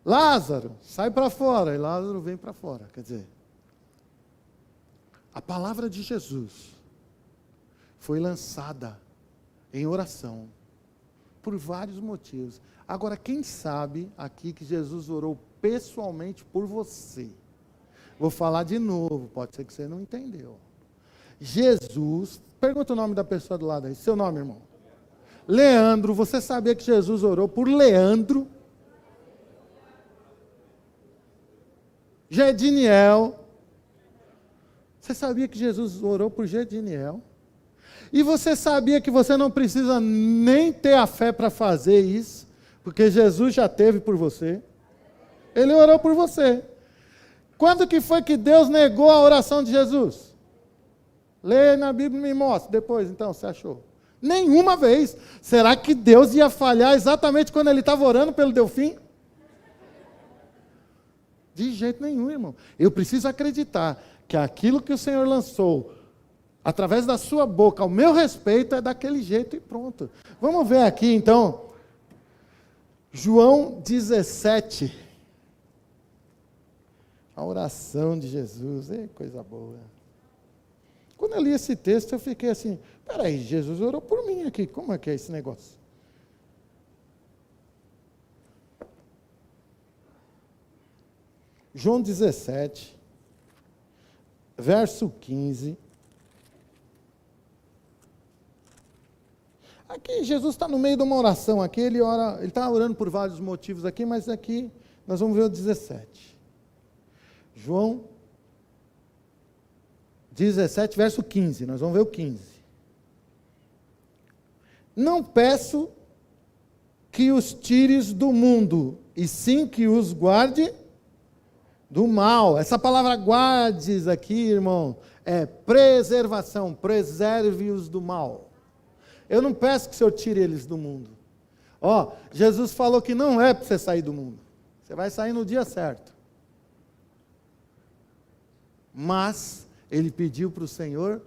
Lázaro, sai para fora. E Lázaro vem para fora. Quer dizer, a palavra de Jesus foi lançada em oração por vários motivos. Agora, quem sabe aqui que Jesus orou pessoalmente por você? Vou falar de novo, pode ser que você não entendeu. Jesus, pergunta o nome da pessoa do lado aí, seu nome, irmão. Leandro, você sabia que Jesus orou por Leandro? Gediniel. Você sabia que Jesus orou por Gediniel? E você sabia que você não precisa nem ter a fé para fazer isso, porque Jesus já teve por você. Ele orou por você. Quando que foi que Deus negou a oração de Jesus? Leia na Bíblia e me mostra depois, então, você achou? Nenhuma vez. Será que Deus ia falhar exatamente quando ele estava orando pelo Delfim? De jeito nenhum, irmão. Eu preciso acreditar que aquilo que o Senhor lançou, através da sua boca, ao meu respeito, é daquele jeito e pronto. Vamos ver aqui, então, João 17. A oração de Jesus, coisa boa. Quando eu li esse texto, eu fiquei assim, peraí, Jesus orou por mim aqui, como é que é esse negócio? João 17, verso 15. Aqui, Jesus está no meio de uma oração aqui, ele está orando por vários motivos aqui, mas aqui nós vamos ver o 17. João 17, verso 15, nós vamos ver o 15. Não peço que os tires do mundo, e sim que os guarde do mal. Essa palavra guardes aqui, irmão, é preservação, preserve-os do mal. Eu não peço que o Senhor tire eles do mundo. Jesus falou que não é para você sair do mundo. Você vai sair no dia certo. Mas ele pediu para o Senhor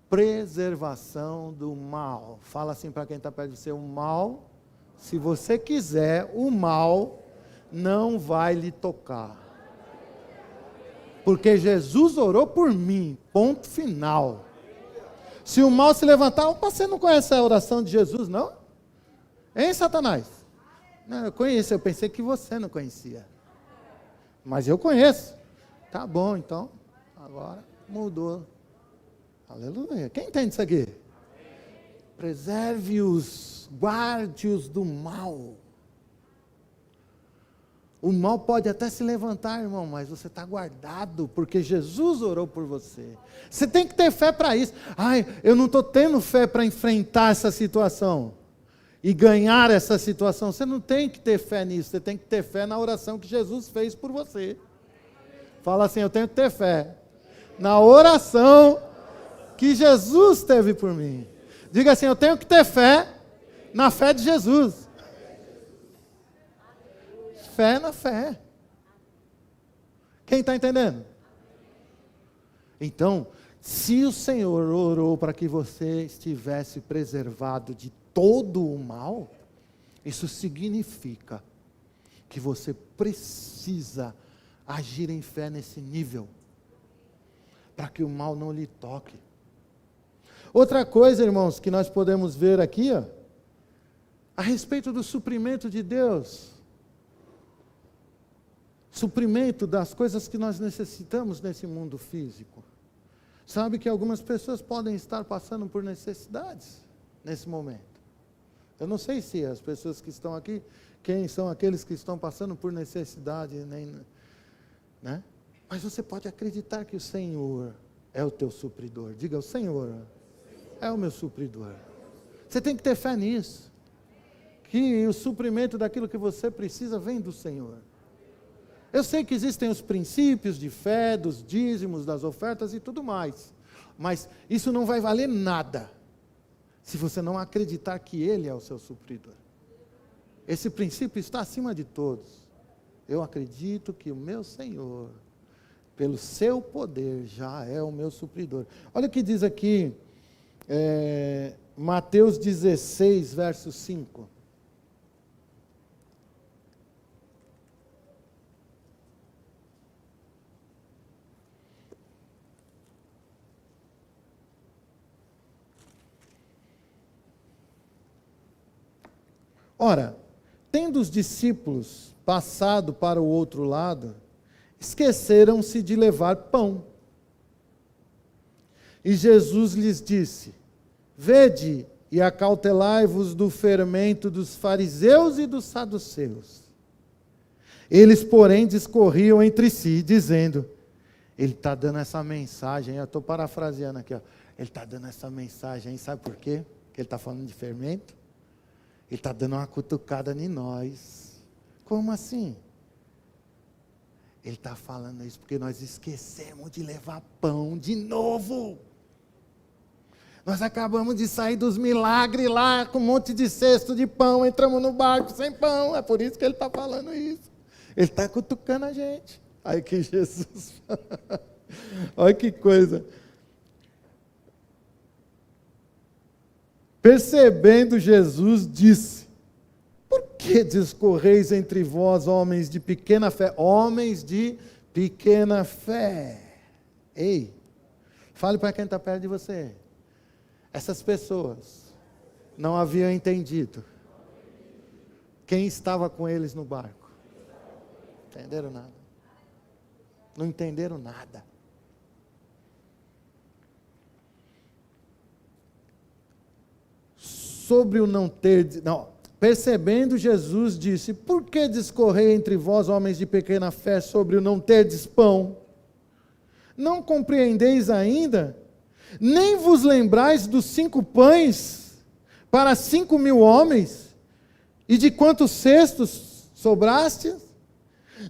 preservação do mal. Fala assim para quem está perto de você, o mal, se você quiser, o mal não vai lhe tocar. Porque Jesus orou por mim, ponto final. Se o mal se levantar, você não conhece a oração de Jesus, não? Hein, Satanás? Não, eu conheço, eu pensei que você não conhecia. Mas eu conheço. Tá bom, então, agora mudou. Aleluia. Quem entende isso aqui? Preserve-os, guarde-os do mal. O mal pode até se levantar, irmão, mas você está guardado, porque Jesus orou por você. Você tem que ter fé para isso. Ai, eu não estou tendo fé para enfrentar essa situação e ganhar essa situação. Você não tem que ter fé nisso, você tem que ter fé na oração que Jesus fez por você. Fala assim, eu tenho que ter fé na oração que Jesus teve por mim. Diga assim, eu tenho que ter fé na fé de Jesus. Fé na fé. Quem está entendendo? Então, se o Senhor orou para que você estivesse preservado de todo o mal, isso significa que você precisa agir em fé nesse nível, para que o mal não lhe toque. Outra coisa, irmãos, que nós podemos ver aqui, a respeito do suprimento de Deus. Suprimento das coisas que nós necessitamos nesse mundo físico. Sabe que algumas pessoas podem estar passando por necessidades nesse momento. Eu não sei se as pessoas que estão aqui, quem são aqueles que estão passando por necessidade, né? Mas você pode acreditar que o Senhor é o teu supridor. Diga, o Senhor é o meu supridor. Você tem que ter fé nisso. Que o suprimento daquilo que você precisa vem do Senhor. Eu sei que existem os princípios de fé, dos dízimos, das ofertas e tudo mais. Mas isso não vai valer nada se você não acreditar que Ele é o seu supridor. Esse princípio está acima de todos. Eu acredito que o meu Senhor, pelo seu poder, já é o meu supridor. Olha o que diz aqui, Mateus 16, verso 5. Ora, tendo os discípulos passado para o outro lado, esqueceram-se de levar pão. E Jesus lhes disse, vede e acautelai-vos do fermento dos fariseus e dos saduceus. Eles, porém, discorriam entre si, dizendo, ele está dando essa mensagem, eu estou parafraseando aqui, ele está dando essa mensagem, sabe por quê? Que ele está falando de fermento? Ele está dando uma cutucada em nós. Como assim? Ele está falando isso porque nós esquecemos de levar pão de novo. Nós acabamos de sair dos milagres lá, com um monte de cesto de pão, entramos no barco sem pão. É por isso que ele está falando isso. Ele está cutucando a gente. Aí que Jesus... Olha que coisa. Percebendo Jesus, disse, por que discorreis entre vós, homens de pequena fé? Homens de pequena fé. Ei, fale para quem está perto de você. Essas pessoas não haviam entendido quem estava com eles no barco. Entenderam nada? Não entenderam nada. Sobre o não ter... Não, percebendo, Jesus disse, por que discorrer entre vós, homens de pequena fé, sobre o não terdes pão? Não compreendeis ainda? Nem vos lembrais dos 5 pães para 5.000 homens? E de quantos cestos sobrastes?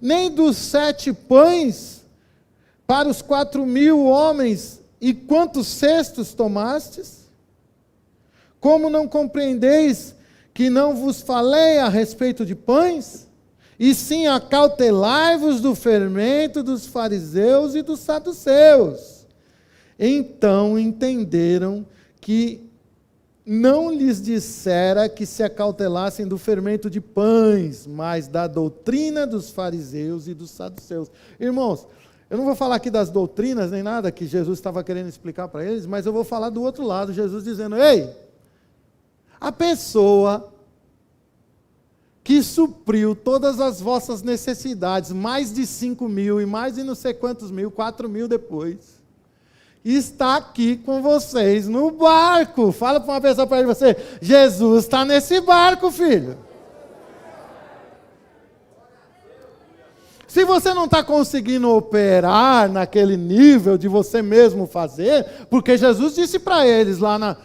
Nem dos 7 pães para os 4.000 homens? E quantos cestos tomastes? Como não compreendeis que não vos falei a respeito de pães? E sim acautelai-vos do fermento dos fariseus e dos saduceus. Então entenderam que não lhes dissera que se acautelassem do fermento de pães, mas da doutrina dos fariseus e dos saduceus. Irmãos, eu não vou falar aqui das doutrinas nem nada que Jesus estava querendo explicar para eles, mas eu vou falar do outro lado, Jesus dizendo, ei, a pessoa que supriu todas as vossas necessidades, mais de 5.000 e mais de não sei quantos mil, 4.000 depois, está aqui com vocês no barco. Fala para uma pessoa perto de você, Jesus está nesse barco, filho. Se você não está conseguindo operar naquele nível de você mesmo fazer, porque Jesus disse para eles lá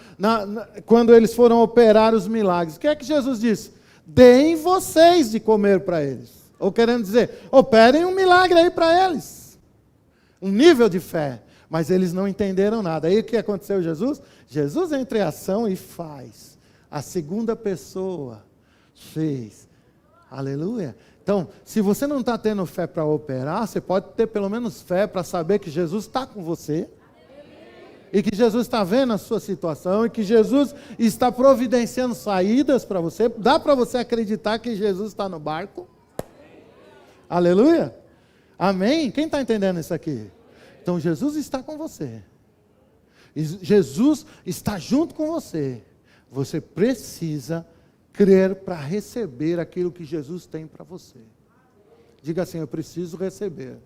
quando eles foram operar os milagres, o que é que Jesus disse? Deem vocês de comer para eles. Ou querendo dizer, operem um milagre aí para eles. Um nível de fé. Mas eles não entenderam nada. Aí o que aconteceu, Jesus? Jesus entra em ação e faz. A segunda pessoa fez. Aleluia. Então, se você não está tendo fé para operar, você pode ter pelo menos fé para saber que Jesus está com você. E que Jesus está vendo a sua situação. E que Jesus está providenciando saídas para você. Dá para você acreditar que Jesus está no barco? Aleluia. Amém? Quem está entendendo isso aqui? Então, Jesus está com você. Jesus está junto com você. Você precisa crer para receber aquilo que Jesus tem para você. Diga assim, eu preciso receber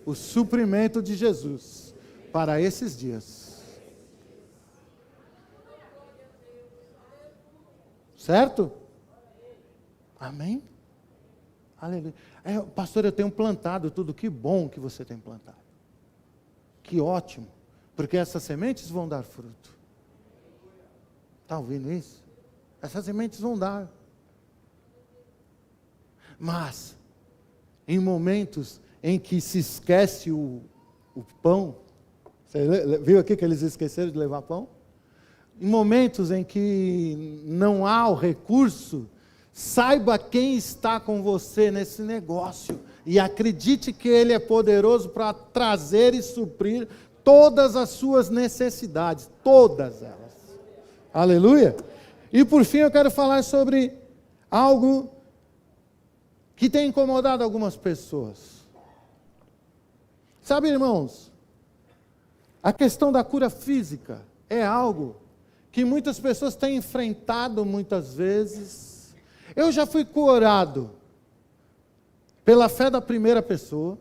o suprimento de Jesus para esses dias. Certo? Amém? Aleluia. Pastor, eu tenho plantado tudo. Que bom que você tem plantado. Que ótimo. Porque essas sementes vão dar fruto. Está ouvindo isso? Essas sementes vão dar. Mas, em momentos em que se esquece o pão, você viu aqui que eles esqueceram de levar pão? Em momentos em que não há o recurso, saiba quem está com você nesse negócio e acredite que Ele é poderoso para trazer e suprir todas as suas necessidades, todas elas. Aleluia! E por fim eu quero falar sobre algo que tem incomodado algumas pessoas. Sabe, irmãos, a questão da cura física é algo que muitas pessoas têm enfrentado muitas vezes. Eu já fui curado pela fé da primeira pessoa.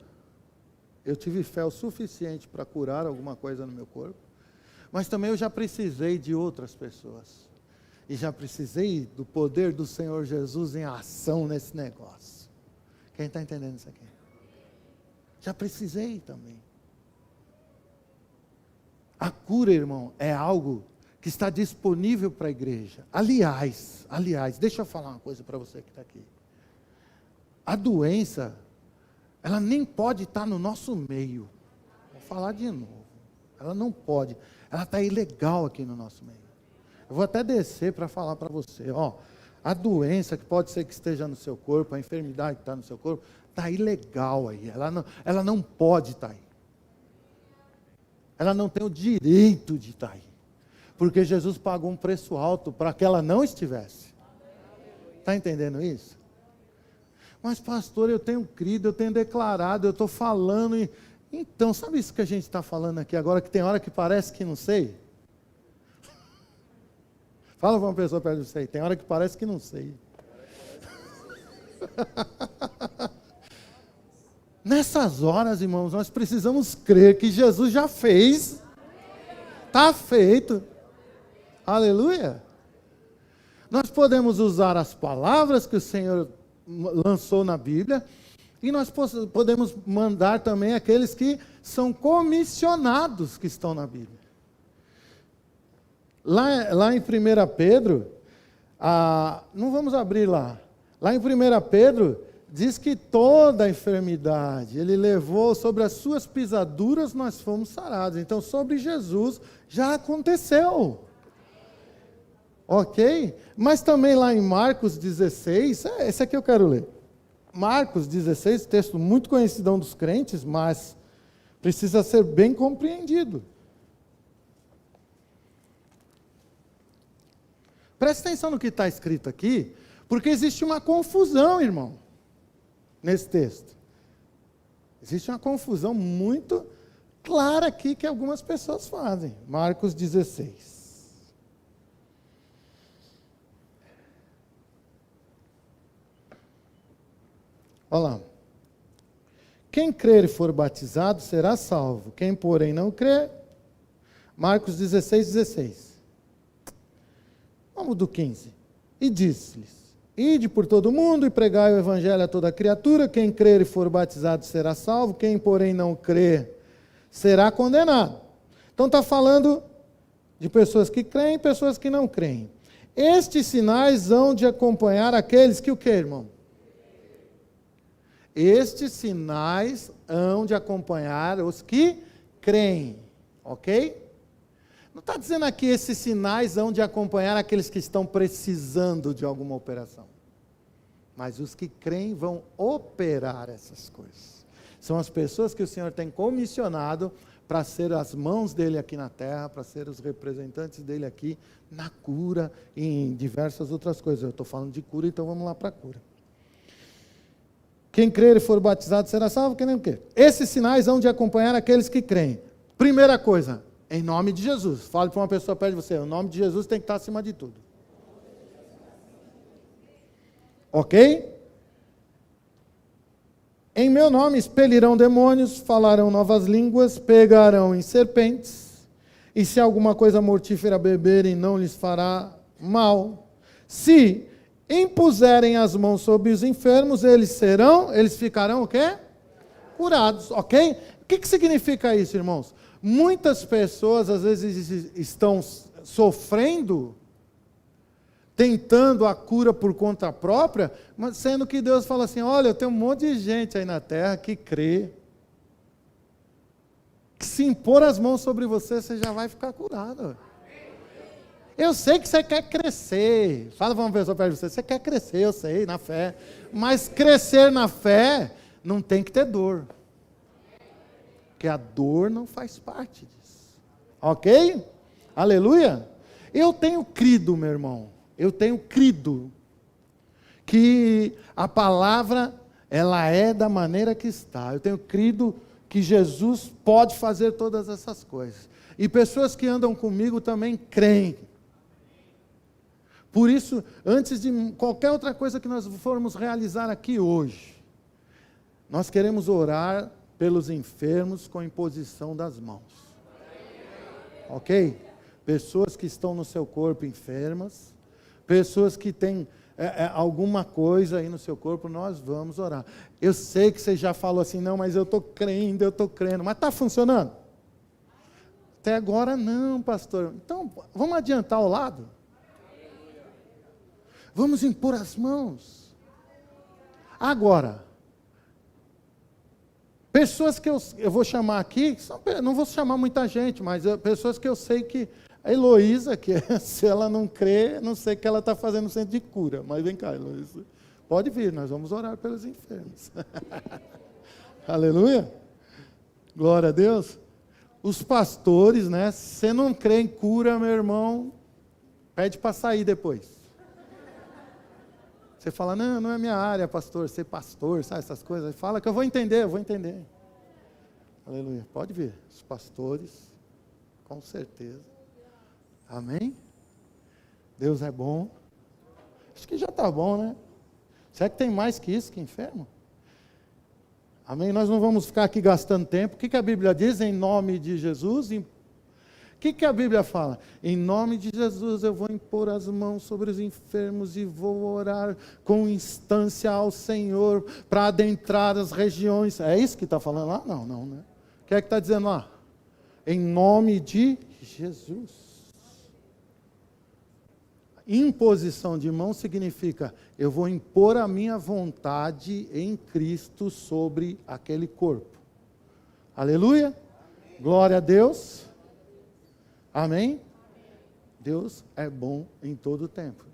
Eu tive fé o suficiente para curar alguma coisa no meu corpo. Mas também eu já precisei de outras pessoas. E já precisei do poder do Senhor Jesus em ação nesse negócio. Quem está entendendo isso aqui? Já precisei também. A cura, irmão, é algo que está disponível para a igreja. Aliás, deixa eu falar uma coisa para você que está aqui. A doença, ela nem pode estar no nosso meio. Vou falar de novo. Ela não pode. Ela está ilegal aqui no nosso meio. Eu vou até descer para falar para você. A doença que pode ser que esteja no seu corpo, a enfermidade que está no seu corpo, está ilegal aí. Ela não pode estar aí. Ela não tem o direito de estar aí. Porque Jesus pagou um preço alto para que ela não estivesse. Está entendendo isso? Mas pastor, eu tenho crido, eu tenho declarado, eu estou falando. Então, sabe isso que a gente está falando aqui agora, que tem hora que parece que não sei? Fala para uma pessoa perto de você, tem hora que parece que não sei. Nessas horas, irmãos, nós precisamos crer que Jesus já fez. Está feito. Aleluia. Nós podemos usar as palavras que o Senhor lançou na Bíblia, e nós podemos mandar também aqueles que são comissionados que estão na Bíblia. Lá em 1 Pedro, não vamos abrir lá. Lá em 1 Pedro, diz que toda a enfermidade, Ele levou sobre as suas pisaduras, nós fomos sarados. Então, sobre Jesus, já aconteceu. Ok? Mas também lá em Marcos 16, esse aqui eu quero ler. Marcos 16, texto muito conhecidão dos crentes, mas precisa ser bem compreendido. Presta atenção no que está escrito aqui, porque existe uma confusão, irmão, nesse texto. Existe uma confusão muito clara aqui que algumas pessoas fazem. Marcos 16. Olha lá. Quem crer e for batizado será salvo. Quem, porém, não crer Marcos 16, 16. Vamos do 15. E disse-lhes: ide por todo o mundo e pregai o evangelho a toda criatura. Quem crer e for batizado será salvo. Quem, porém, não crer será condenado. Então está falando de pessoas que creem e pessoas que não creem. Estes sinais hão de acompanhar aqueles que o quê, irmão? Estes sinais hão de acompanhar os que creem. Ok? Não está dizendo aqui esses sinais hão de acompanhar aqueles que estão precisando de alguma operação. Mas os que creem vão operar essas coisas. São as pessoas que o Senhor tem comissionado para ser as mãos dele aqui na terra, para ser os representantes dele aqui na cura e em diversas outras coisas. Eu estou falando de cura, então vamos lá para a cura. Quem crer e for batizado será salvo, quem não quer. Esses sinais hão de acompanhar aqueles que creem. Primeira coisa, em nome de Jesus. Fale para uma pessoa perto de você, o nome de Jesus tem que estar acima de tudo. Ok? Em meu nome expelirão demônios, falarão novas línguas, pegarão em serpentes, e se alguma coisa mortífera beberem, não lhes fará mal. Se impuserem as mãos sobre os enfermos, eles ficarão o quê? Curados, ok? O que significa isso, irmãos? Muitas pessoas, às vezes, estão sofrendo, tentando a cura por conta própria, mas sendo que Deus fala assim, olha, eu tenho um monte de gente aí na terra que crê, que se impor as mãos sobre você, você já vai ficar curado. Eu sei que você quer crescer, fala para uma pessoa perto de você, você quer crescer, eu sei, na fé, mas crescer na fé não tem que ter dor. Porque a dor não faz parte disso. Ok? Aleluia? Eu tenho crido, meu irmão. Eu tenho crido que a palavra, ela é da maneira que está. Eu tenho crido que Jesus pode fazer todas essas coisas. E pessoas que andam comigo também creem. Por isso, antes de qualquer outra coisa que nós formos realizar aqui hoje, nós queremos orar pelos enfermos com imposição das mãos. Ok? Pessoas que estão no seu corpo enfermas, pessoas que têm alguma coisa aí no seu corpo, nós vamos orar. Eu sei que você já falou assim, não, mas eu estou crendo, mas está funcionando? Até agora não, pastor. Então, vamos adiantar ao lado? Vamos impor as mãos. Agora, pessoas que eu vou chamar aqui, não vou chamar muita gente, mas pessoas que eu sei que, a Heloísa, que se ela não crê, não sei o que ela está fazendo no centro de cura, mas vem cá, Heloísa, pode vir, nós vamos orar pelos enfermos. Aleluia, glória a Deus. Os pastores, né, se você não crê em cura, meu irmão, pede para sair depois. Você fala, não é minha área, pastor, ser pastor, sabe essas coisas? Fala que eu vou entender. Aleluia. Pode vir, os pastores, com certeza. Amém? Deus é bom. Acho que já está bom, né? Será que tem mais que isso, que enfermo? Amém? Nós não vamos ficar aqui gastando tempo. O que a Bíblia diz? Em nome de Jesus. O que a Bíblia fala? Em nome de Jesus eu vou impor as mãos sobre os enfermos e vou orar com instância ao Senhor para adentrar as regiões. É isso que está falando lá? Não, né? O que é que está dizendo lá? Em nome de Jesus. Imposição de mão significa, eu vou impor a minha vontade em Cristo sobre aquele corpo. Aleluia? Amém. Glória a Deus. Amém? Deus é bom em todo o tempo.